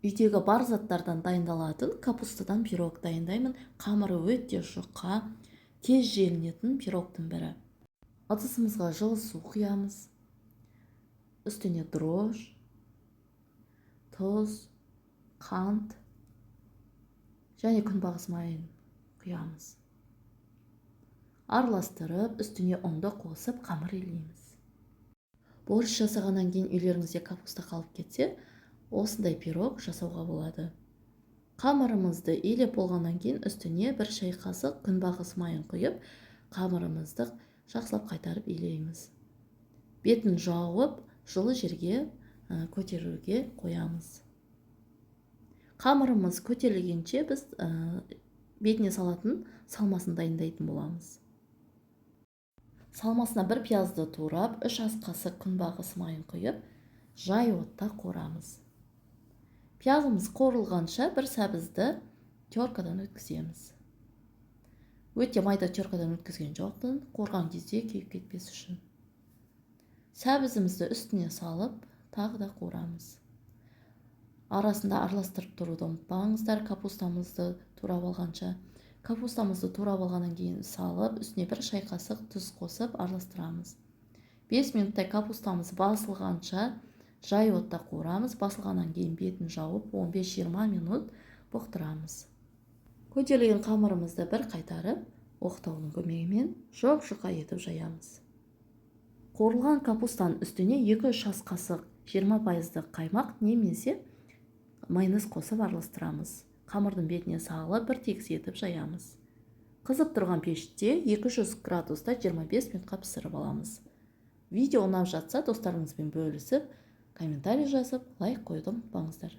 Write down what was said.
Үйдегі бар заттардан дайындалатын капустадан пирог дайындаймын. Қамыры өте жұқа, тез желінетін пирогтың бірі. Ыдысымызға жылы су құямыз. Үстіне дрожж, тұз, қант және күнбағыс майын құямыз. Араластырып, үстіне ұнды қосып, қамыр илейміз. Борщ жасағаннан кейін үйлеріңізде капуста қалып кетсе, осындай пирог жасауға болады. Қамырымызды илеп болғаннан кейін үстіне бір шай қасық күнбағыс майын құйып, қамырымызды жақсылап қайтарып илейміз. Бетін жауып, жылы жерге көтеруге қоямыз. Қамырымыз көтерілгенше біз бетіне салатын салмасын дайындайтын боламыз. Салмасына бір пиязды турап, 3 ас қасық күнбағыс майын құйып, жай отта қуырамыз. Пиязымыз қуырылғанша бір сәбізді теркадан өткіземіз. Өте майда теркадан өткізген жоқпын, қуырған кезде күйіп кетпес үшін. Сәбізімізді үстіне салып, тағы да қуырамыз. Арасында араластырып тұруды ұмытпаңыздар, капустамызды турап алғанша. Капустамызды турап алғаннан кейін салып, үстіне бір шай қасық тұз қосып араластырамыз. 5 минуттай капустамыз басылғанша жай отта қуырамыз. Басылғаннан кейін бетін жауып 15-20 минут бұқтырамыз. Көтерілген қамырымызды бір қайтарып, оқтаудың көмегімен жұп-жұқа етіп жаямыз. Қуырылған капустаның үстіне 2-3 ас қасық 20% қаймақ немесе майонез қосып араластырамыз. Қамырдың бетіне салып, бір тегіс етіп жаямыз. Қызып тұрған пеште 200 градуста 25 минутқа пісіріп аламыз. Видео ұнап жатса, достарыңызбен бөлісіп, комментарий жазып, лайк қойуды ұмытпаңыздар.